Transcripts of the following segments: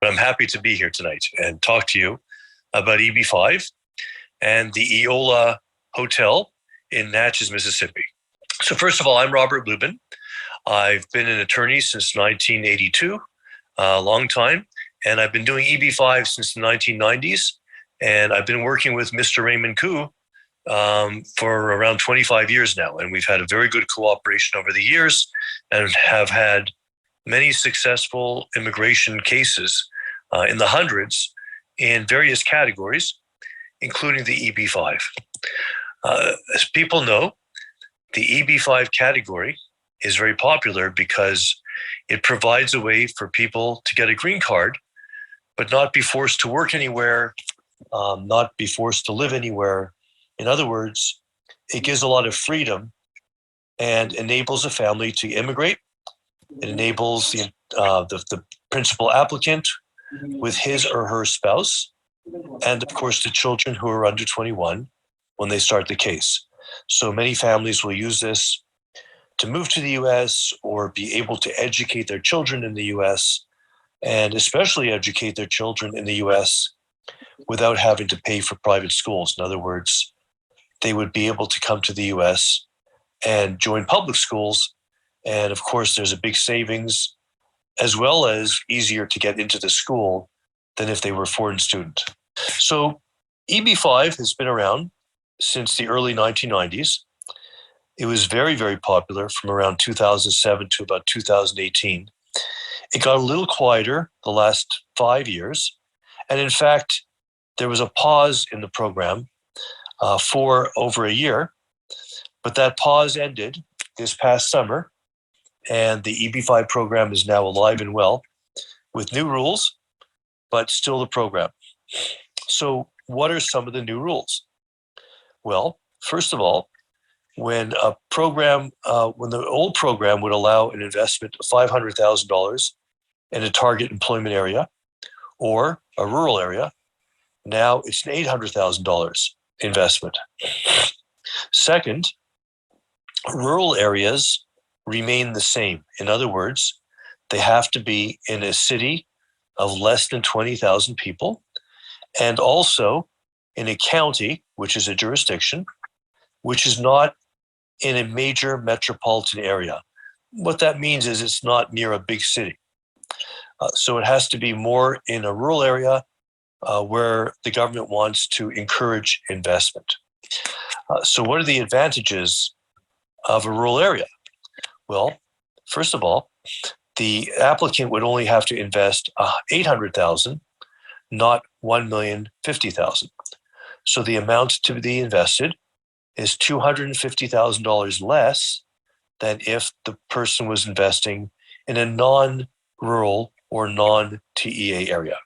But I'm happy to be here tonight and talk to you about EB5 and the Eola Hotel in Natchez, Mississippi. So first of all, I'm Robert Lubin. I've been an attorney since 1982, a long time, and I've been doing EB5 since the 1990s. And I've been working with Mr. Raymond Koo for around 25 years now. And we've had a very good cooperation over the years and have had many successful immigration cases in the hundreds in various categories, including the EB5. As people know, the EB5 category is very popular because it provides a way for people to get a green card, but not be forced to work anywhere, not be forced to live anywhere. In other words, it gives a lot of freedom and enables a family to immigrate. It enables the principal applicant with his or her spouse, and of course the children who are under 21 when they start the case. So many families will use this to move to the US or be able to educate their children in the US, and especially educate their children in the US without having to pay for private schools. In other words, they would be able to come to the US and join public schools. And of course, there's a big savings as well as easier to get into the school than if they were a foreign student. So EB5 has been around since the early 1990s. It was very, very popular from around 2007 to about 2018. It got a little quieter the last 5 years. And in fact, there was a pause in the program for over a year, but that pause ended this past summer, and the EB5 program is now alive and well with new rules, but still the program. So what are some of the new rules? Well, first of all, when the old program would allow an investment of $500,000 in a target employment area or a rural area, now it's an $800,000 investment. Second, rural areas remain the same. In other words, they have to be in a city of less than 20,000 people, and also in a county, which is a jurisdiction, which is not in a major metropolitan area. What that means is it's not near a big city. So it has to be more in a rural area where the government wants to encourage investment. So what are the advantages of a rural area? Well, first of all, the applicant would only have to invest $800,000, not $1,050,000. So the amount to be invested is $250,000 less than if the person was investing in a non-rural or non-TEA area.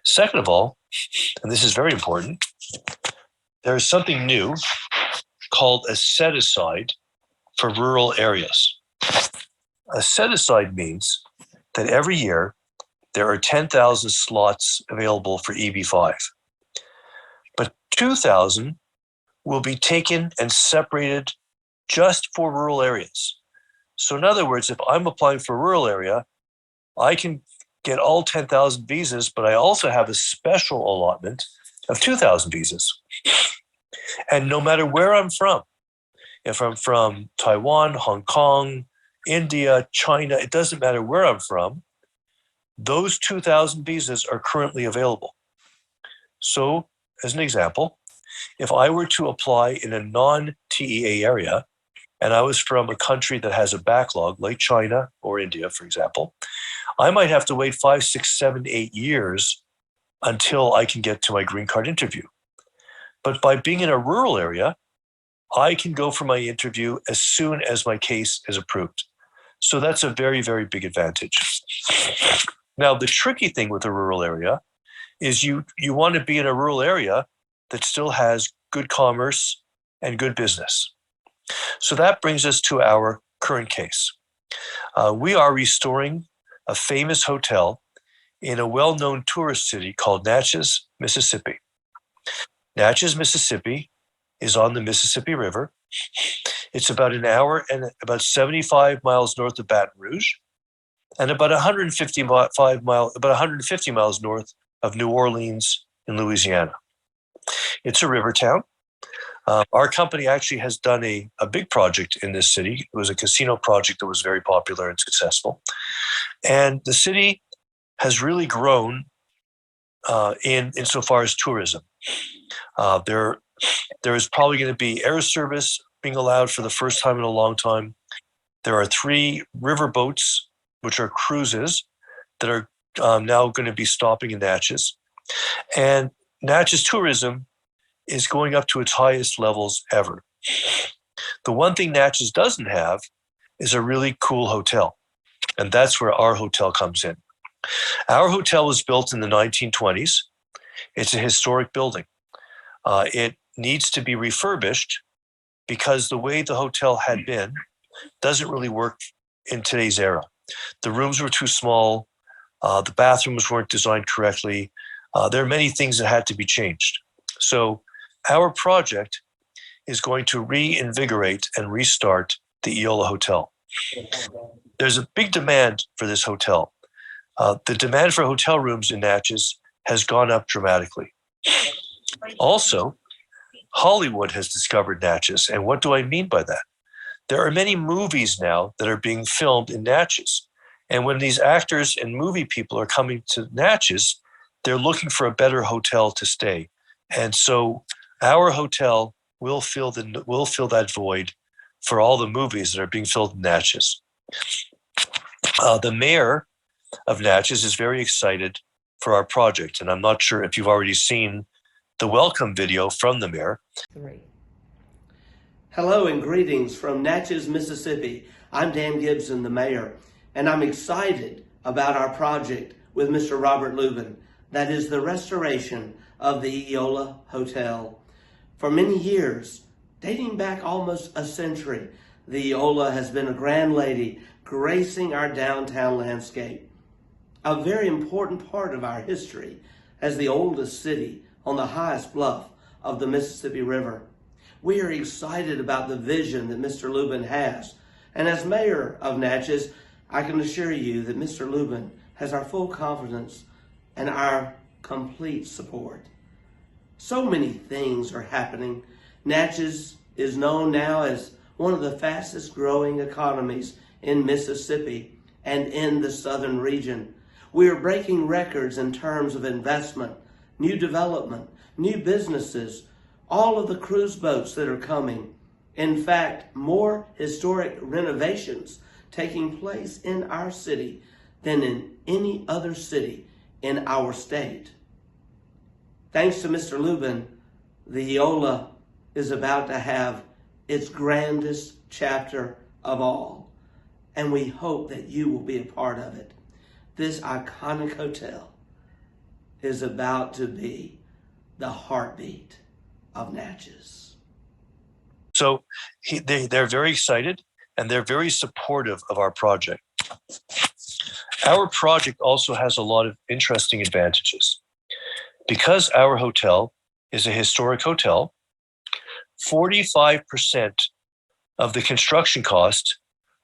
Second of all, and this is very important, there is something new called a set-aside for rural areas. A set-aside means that every year there are 10,000 slots available for EB5, but 2,000 will be taken and separated just for rural areas. So in other words, if I'm applying for a rural area, I can get all 10,000 visas, but I also have a special allotment of 2,000 visas. And no matter where I'm from, if I'm from Taiwan, Hong Kong, India, China, it doesn't matter where I'm from, those 2,000 visas are currently available. So, as an example, if I were to apply in a non-TEA area, and I was from a country that has a backlog, like China or India, for example, I might have to wait 5, 6, 7, 8 years until I can get to my green card interview. But by being in a rural area, I can go for my interview as soon as my case is approved. So that's a very, very big advantage. Now, the tricky thing with a rural area is you want to be in a rural area that still has good commerce and good business. So that brings us to our current case. We are restoring a famous hotel in a well-known tourist city called Natchez, Mississippi. Natchez, Mississippi is on the Mississippi River. It's about an hour and about 75 miles north of Baton Rouge. and about 150 miles north of New Orleans in Louisiana. It's a river town. Our company actually has done a big project in this city. It was a casino project that was very popular and successful. And the city has really grown insofar as tourism. There is probably going to be air service being allowed for the first time in a long time. There are 3 river boats, which are cruises, that are now going to be stopping in Natchez. And Natchez tourism is going up to its highest levels ever. The one thing Natchez doesn't have is a really cool hotel, and that's where our hotel comes in. Our hotel was built in the 1920s. It's a historic building. It needs to be refurbished because the way the hotel had been doesn't really work in today's era. The rooms were too small. The bathrooms weren't designed correctly. There are many things that had to be changed. So our project is going to reinvigorate and restart the Eola Hotel. There's a big demand for this hotel. The demand for hotel rooms in Natchez has gone up dramatically. Also, Hollywood has discovered Natchez. And what do I mean by that? There are many movies now that are being filmed in Natchez. And when these actors and movie people are coming to Natchez, they're looking for a better hotel to stay. And so our hotel will fill that void for all the movies that are being filmed in Natchez. The mayor of Natchez is very excited for our project. And I'm not sure if you've already seen the welcome video from the mayor. 3. Hello and greetings from Natchez, Mississippi. I'm Dan Gibson, the mayor, and I'm excited about our project with Mr. Robert Lubin. That is the restoration of the Eola Hotel. For many years, dating back almost a century, the Eola has been a grand lady gracing our downtown landscape. A very important part of our history as the oldest city on the highest bluff of the Mississippi River. We are excited about the vision that Mr. Lubin has. And as mayor of Natchez, I can assure you that Mr. Lubin has our full confidence and our complete support. So many things are happening. Natchez is known now as one of the fastest growing economies in Mississippi and in the southern region. We are breaking records in terms of investment, new development, new businesses, all of the cruise boats that are coming. In fact, more historic renovations taking place in our city than in any other city in our state. Thanks to Mr. Lubin, the Eola is about to have its grandest chapter of all, and we hope that you will be a part of it. This iconic hotel is about to be the heartbeat of Natchez. So they're very excited and they're very supportive of our project. Our project also has a lot of interesting advantages. Because our hotel is a historic hotel, 45% of the construction cost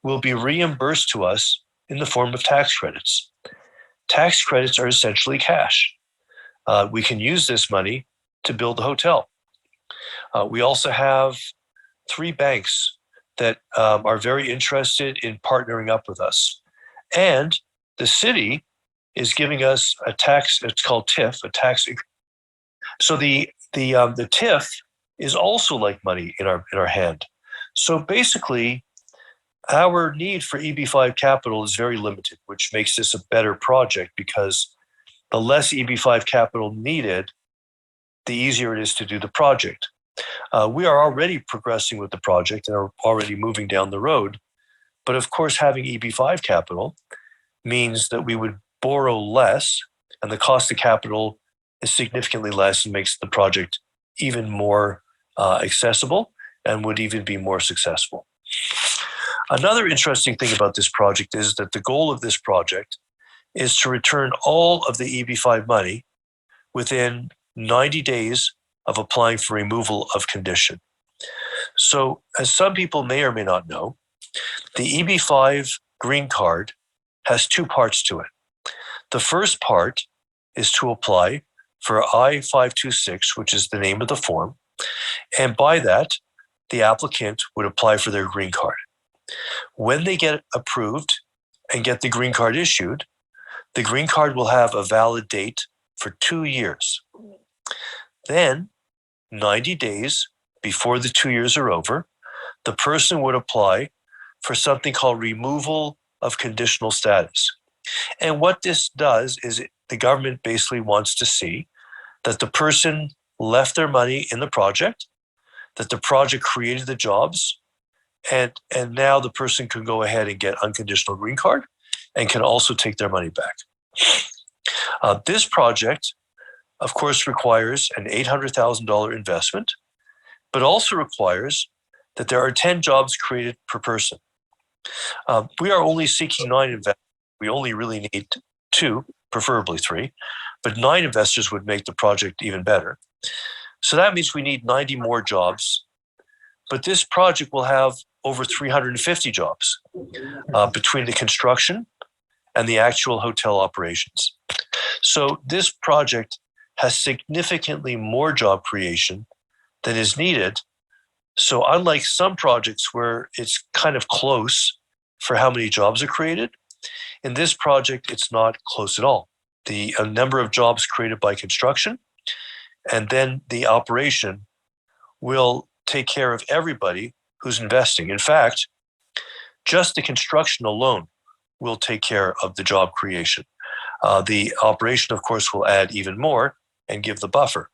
will be reimbursed to us in the form of tax credits. Tax credits are essentially cash. We can use this money to build the hotel. We also have 3 banks that are very interested in partnering up with us. And the city is giving us a tax, it's called TIF, a tax. So the TIF is also like money in our hand. So basically, our need for EB5 capital is very limited, which makes this a better project because the less EB5 capital needed, the easier it is to do the project. We are already progressing with the project and are already moving down the road. But of course, having EB5 capital means that we would borrow less, and the cost of capital is significantly less and makes the project even more accessible and would even be more successful. Another interesting thing about this project is that the goal of this project is to return all of the EB5 money within 90 days of applying for removal of condition. So, as some people may or may not know, the EB5 green card has two parts to it. The first part is to apply for I-526, which is the name of the form. And by that, the applicant would apply for their green card. When they get approved and get the green card issued, the green card will have a valid date for 2 years. Then, 90 days before the 2 years are over, the person would apply for something called removal of conditional status. And what this does is the government basically wants to see that the person left their money in the project, that the project created the jobs, and now the person can go ahead and get unconditional green card and can also take their money back. This project, of course, requires an $800,000 investment, but also requires that there are 10 jobs created per person. We are only seeking 9 investors. We only really need 2, preferably 3, but 9 investors would make the project even better. So that means we need 90 more jobs, but this project will have over 350 jobs between the construction and the actual hotel operations. So this project has significantly more job creation than is needed. So unlike some projects where it's kind of close for how many jobs are created, in this project, it's not close at all. The number of jobs created by construction and then the operation will take care of everybody who's investing. In fact, just the construction alone will take care of the job creation. The operation, of course, will add even more and give the buffer.